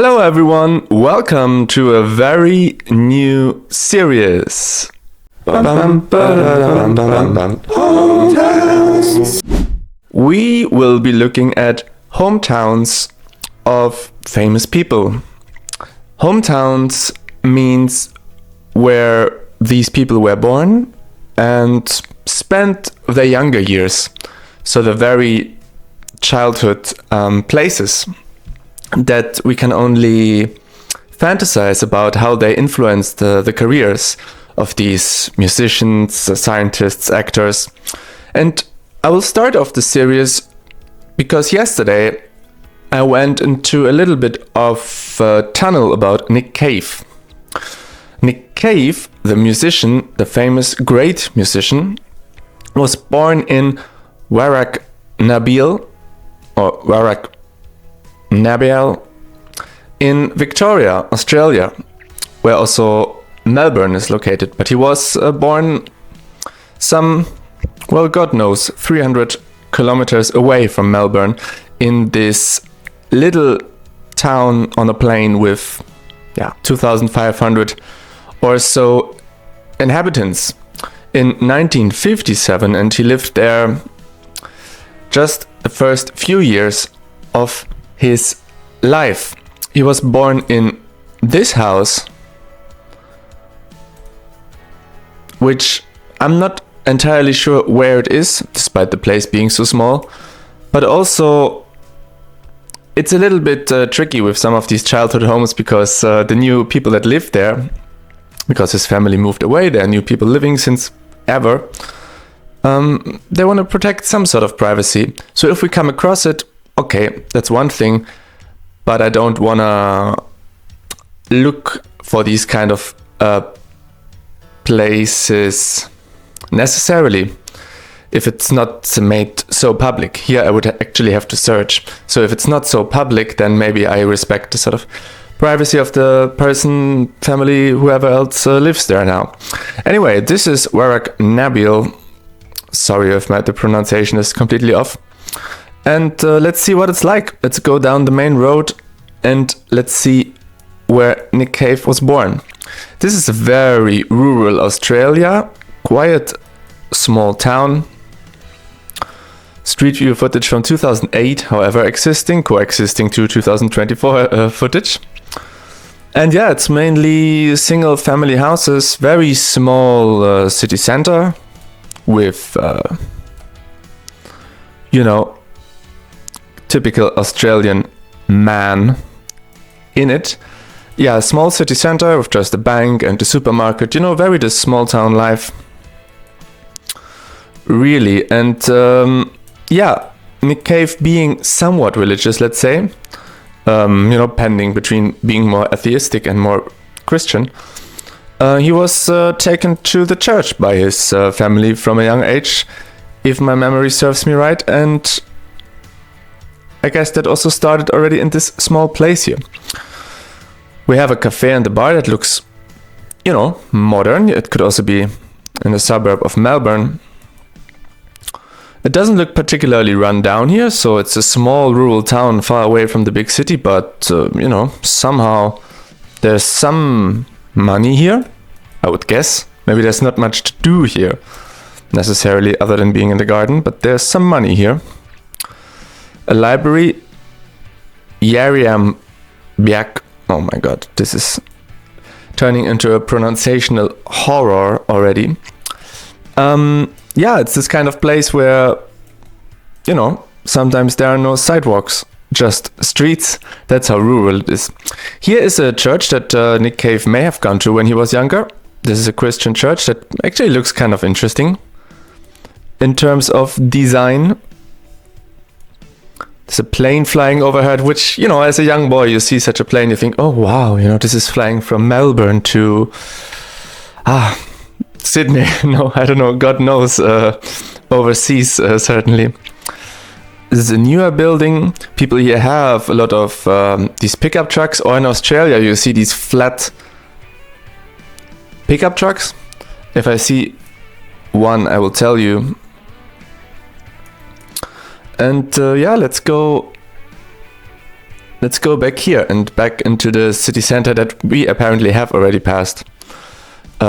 Hello everyone, welcome to a very new series. Hometowns. We will be looking at hometowns of famous people. Hometowns means where these people were born and spent their younger years. So the very childhood places that we can only fantasize about how they influenced the careers of these musicians, scientists, actors. And I will start off the series because yesterday I went into a little bit of a tunnel about Nick Cave. Nick Cave, the musician, the famous great musician, was born in Warracknabeal or Warracknabeal in Victoria, Australia, where also Melbourne is located. But he was born some, well, God knows, 300 kilometers away from Melbourne in this little town on a plain with 2,500 or so inhabitants in 1957, and he lived there just the first few years of his life. He was born in this house, which I'm not entirely sure where it is, despite the place being so small, but also it's a little bit tricky with some of these childhood homes because the new people that live there, because his family moved away, there are new people living since ever, they want to protect some sort of privacy. So if we come across it, okay, that's one thing, but I don't want to look for these kind of places necessarily if it's not made so public. Here I would actually have to search. So if it's not so public, then maybe I respect the sort of privacy of the person, family, whoever else lives there now. Anyway, this is Warracknabeal. Sorry if the pronunciation is completely off. And let's see what it's like. Let's go down the main road and let's see where Nick Cave was born. This is a very rural Australia, quiet small town. Street view footage from 2008, however, coexisting to 2024 footage. And yeah, it's mainly single family houses, very small city center with, typical Australian man in it. Yeah, small city center with just a bank and a supermarket, very the small town life. Really. And Nick Cave being somewhat religious, let's say, pending between being more atheistic and more Christian, he was taken to the church by his family from a young age, if my memory serves me right, and I guess that also started already in this small place here. We have a cafe and a bar that looks, modern. It could also be in a suburb of Melbourne. It doesn't look particularly run down here, so it's a small rural town far away from the big city, but, somehow there's some money here, I would guess. Maybe there's not much to do here, necessarily, other than being in the garden, but there's some money here. A library, Warracknabeal. Oh my god, this is turning into a pronunciational horror already. It's this kind of place where, sometimes there are no sidewalks, just streets. That's how rural it is. Here is a church that Nick Cave may have gone to when he was younger. This is a Christian church that actually looks kind of interesting in terms of design. There's a plane flying overhead, which, as a young boy, you see such a plane, you think, oh, wow, this is flying from Melbourne to, Sydney. No, I don't know, God knows, overseas, certainly. This is a newer building. People here have a lot of these pickup trucks, or in Australia, you see these flat pickup trucks. If I see one, I will tell you. And let's go let's go back here and back into the city center that we apparently have already passed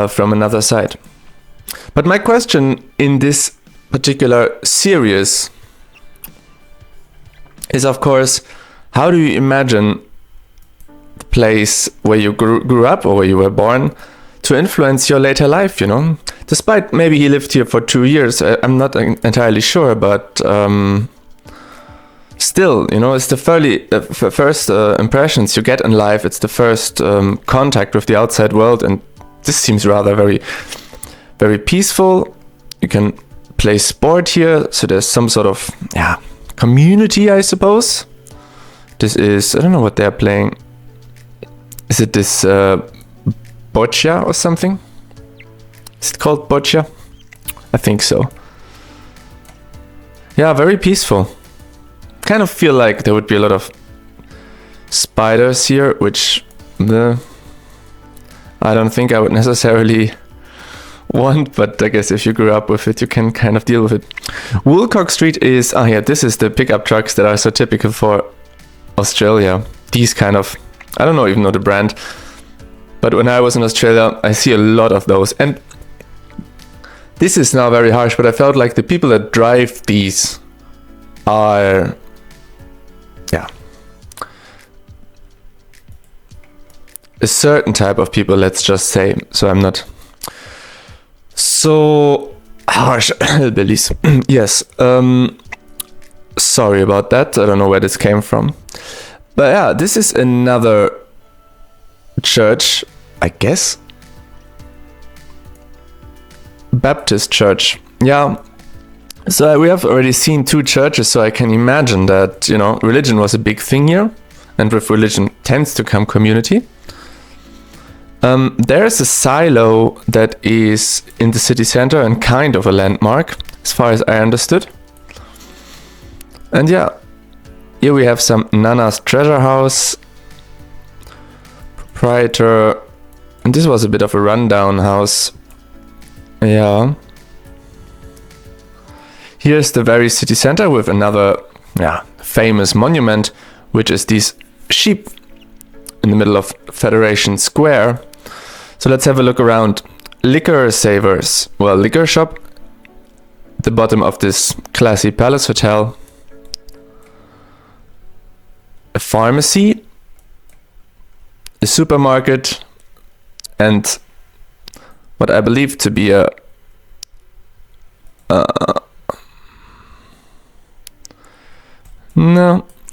from another side. But my question in this particular series is, of course, how do you imagine the place where you grew up or where you were born to influence your later life, you know? Despite maybe he lived here for 2 years, I'm not entirely sure, but still, you know, it's the first impressions you get in life. It's the first contact with the outside world, and this seems rather very, very peaceful. You can play sport here, so there's some sort of community, I suppose. This is, I don't know what they're playing. Is it this boccia or something? Is it called boccia? I think so. Yeah, very peaceful. Kind of feel like there would be a lot of spiders here, which I don't think I would necessarily want, but I guess if you grew up with it, you can kind of deal with it. Woolcock Street is, this is the pickup trucks that are so typical for Australia. These kind of, I don't even know the brand, but when I was in Australia, I see a lot of those. And this is now very harsh, but I felt like the people that drive these are, a certain type of people, let's just say. So I'm not so harsh, hillbillies. Yes. Sorry about that. I don't know where this came from. But yeah, this is another church, I guess. Baptist church. Yeah. So we have already seen 2 churches, so I can imagine that, you know, religion was a big thing here. And with religion tends to come community. There's a silo that is in the city center and kind of a landmark, as far as I understood. And yeah, here we have some Nana's treasure house, proprietor, and this was a bit of a rundown house. Yeah. Here's the very city center with another famous monument, which is these sheep in the middle of Federation Square. So let's have a look around. Liquor Savers, well, liquor shop, the bottom of this classy palace hotel. A pharmacy, a supermarket, and what I believe to be a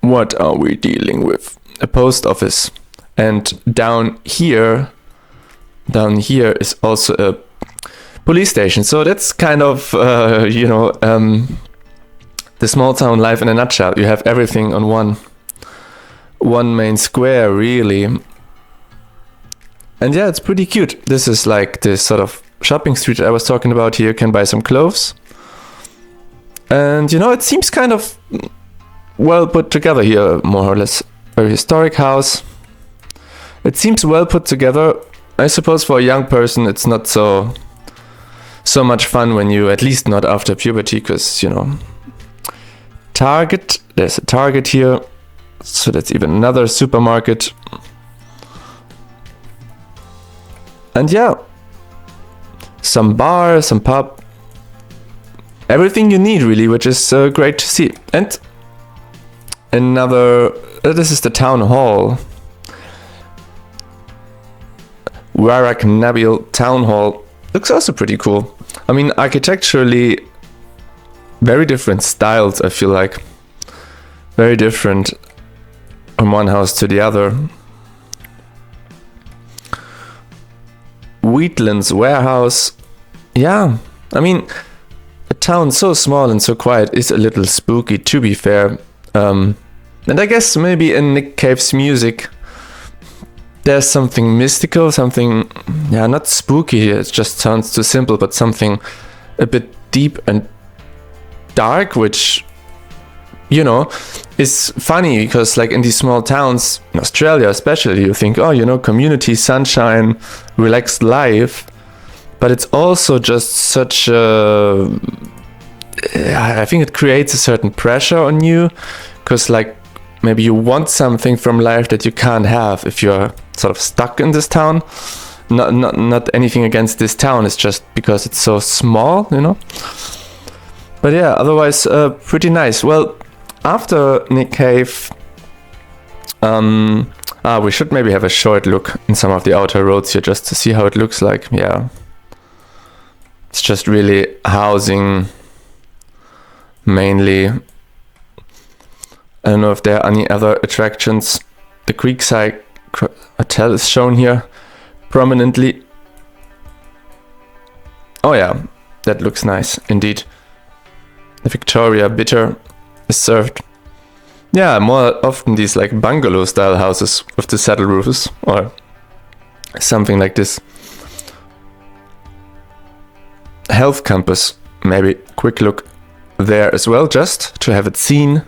what are we dealing with? A post office. And down here is also a police station. So that's kind of, the small town life in a nutshell. You have everything on one main square, really. And yeah, it's pretty cute. This is like this sort of shopping street I was talking about here. You can buy some clothes. And, it seems kind of well put together here, more or less. Very historic house. It seems well put together. I suppose for a young person it's not so much fun when you, at least not after puberty, because, Target, there's a Target here, so that's even another supermarket. And yeah, some bar, some pub, everything you need really, which is great to see. And another, this is the town hall. Warracknabeal Town Hall looks also pretty cool. I mean, architecturally, very different styles, I feel like. Very different from one house to the other. Wheatland's Warehouse. Yeah, I mean, a town so small and so quiet is a little spooky, to be fair. And I guess maybe in Nick Cave's music, there's something mystical, something, not spooky, it just sounds too simple, but something a bit deep and dark, which, is funny, because like in these small towns, in Australia especially, you think, community, sunshine, relaxed life, but it's also just such I think it creates a certain pressure on you, because like maybe you want something from life that you can't have if you're sort of stuck in this town. Not anything against this town, it's just because it's so small, you know. But yeah, otherwise pretty nice. Well, after Nick Cave, we should maybe have a short look in some of the outer roads here just to see how it looks like. Yeah, it's just really housing mainly. I don't know if there are any other attractions. The Creekside Hotel is shown here prominently. Oh yeah, that looks nice indeed. The Victoria Bitter is served. Yeah, more often these like bungalow style houses with the saddle roofs or something like this. Health Campus, maybe quick look there as well, just to have it seen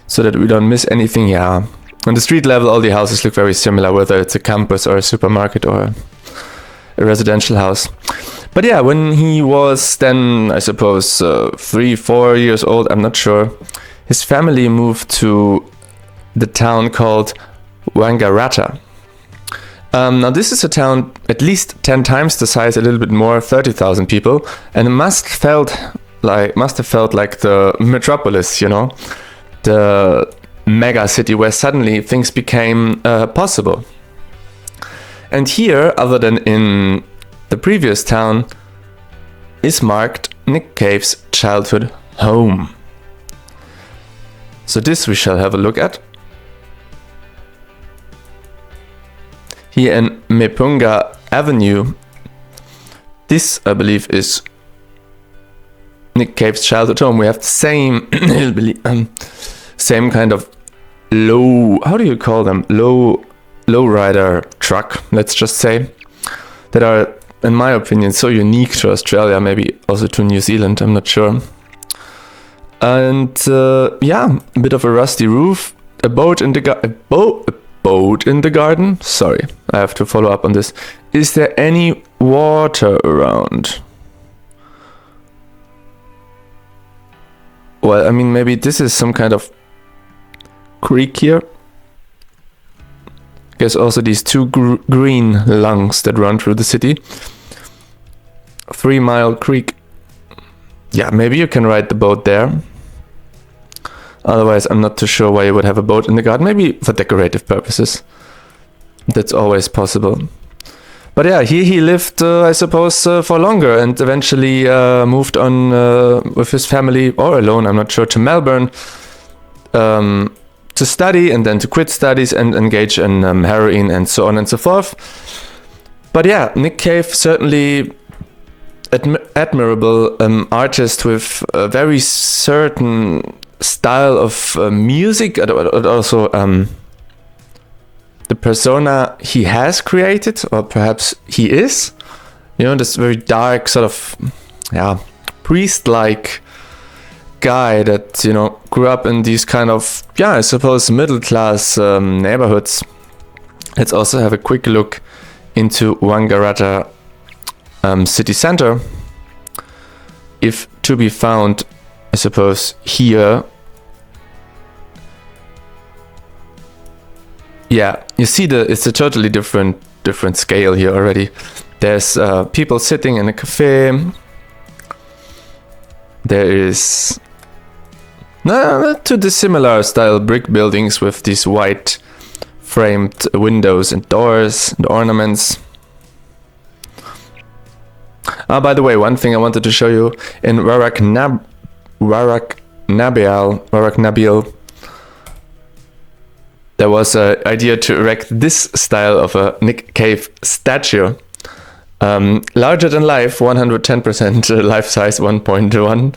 so that we don't miss anything. Yeah, on the street level all the houses look very similar, whether it's a campus or a supermarket or a residential house. But yeah, when he was then, I suppose, 3-4 years old, I'm not sure, his family moved to the town called Wangaratta. Now this is a town at least 10 times the size, a little bit more, 30,000 people, and it must have felt like the metropolis, you know, the mega city where suddenly things became possible. And here, other than in the previous town, is marked Nick Cave's childhood home. So this we shall have a look at. Here in Mepunga Avenue, this I believe is Nick Cave's childhood home. We have the same same kind of low, how do you call them? Lowrider truck, let's just say, that are, in my opinion, so unique to Australia, maybe also to New Zealand, I'm not sure. And yeah, a bit of a rusty roof, a boat in the garden. Sorry, I have to follow up on this. Is there any water around? Well, I mean, maybe this is some kind of creek here. There's also these two green lungs that run through the city. 3 Mile Creek. Yeah, maybe you can ride the boat there. Otherwise, I'm not too sure why you would have a boat in the garden. Maybe for decorative purposes. That's always possible. But yeah, here he lived, I suppose, for longer, and eventually moved on with his family, or alone, I'm not sure, to Melbourne to study, and then to quit studies and engage in heroin and so on and so forth. But yeah, Nick Cave, certainly admirable artist with a very certain style of music, and also the persona he has created, or perhaps he is, you know, this very dark sort of, yeah, priest-like guy that, you know, grew up in these kind of, yeah, I suppose middle-class neighborhoods. Let's also have a quick look into Wangaratta city center, if to be found, I suppose, here. Yeah, you see it's a totally different scale here already. There's people sitting in a cafe. There is not too dissimilar style brick buildings with these white framed windows and doors and ornaments. By the way, one thing I wanted to show you in Warracknabeal, there was an idea to erect this style of a Nick Cave statue. Larger than life, 110% life size, 1.1.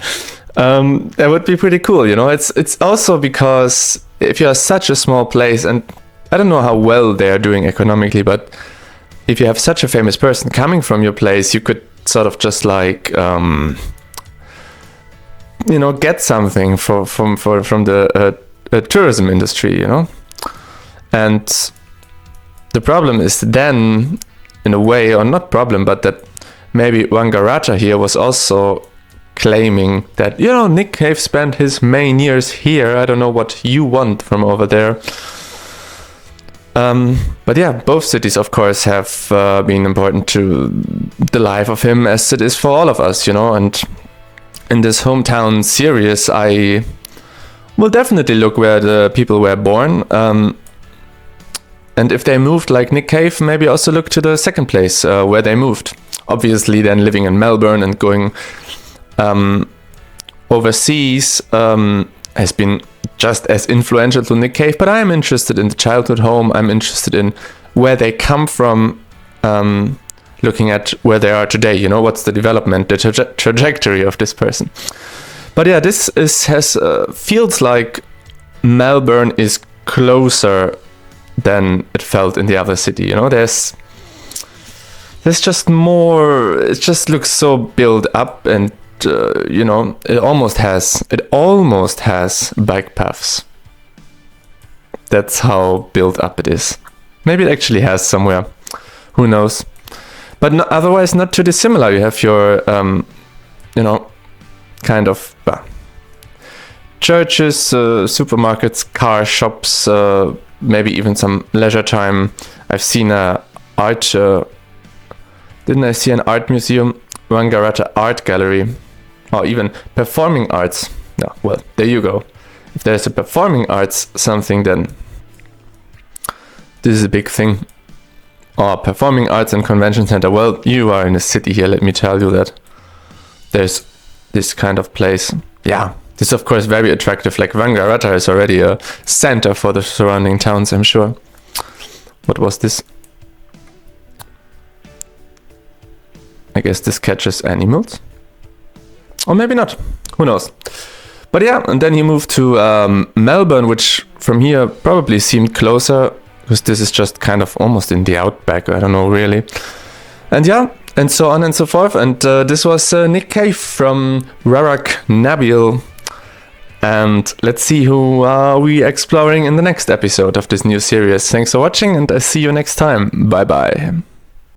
That would be pretty cool, you know. It's also because if you are such a small place, and I don't know how well they are doing economically, but if you have such a famous person coming from your place, you could sort of just like, you know, get something from the tourism industry, you know. And the problem is then, in a way, or not problem, but that maybe Wangaratta here was also claiming that, Nick Cave spent his main years here. I don't know what you want from over there. But yeah, both cities, of course, have been important to the life of him, as it is for all of us, and in this Hometown series, I will definitely look where the people were born. And if they moved like Nick Cave, maybe also look to the second place where they moved. Obviously, then living in Melbourne and going overseas has been just as influential to Nick Cave. But I'm interested in the childhood home. I'm interested in where they come from, looking at where they are today. What's the development, the trajectory of this person. But yeah, this feels like Melbourne is closer than it felt in the other city. There's just more. It just looks so built up, and it almost has bike paths. That's how built up it is. Maybe it actually has somewhere. Who knows? But otherwise, not too dissimilar. You have your kind of churches, supermarkets, car shops, maybe even some leisure time. I've seen a art. Didn't I see an art museum, Wangaratta Art Gallery, or even performing arts? No, well, there you go. If there's a performing arts something, then this is a big thing. Or performing arts and convention center. Well, you are in a city here. Let me tell you that there's this kind of place. Yeah. This is, of course, very attractive. Like Wangaratta is already a center for the surrounding towns, I'm sure. What was this? I guess this catches animals? Or maybe not. Who knows? But yeah, and then he moved to Melbourne, which from here probably seemed closer, because this is just kind of almost in the outback. I don't know, really. And yeah, and so on and so forth. And this was Nick Cave from Warracknabeal. And let's see who are we exploring in the next episode of this new series. Thanks for watching, and I see you next time. Bye bye.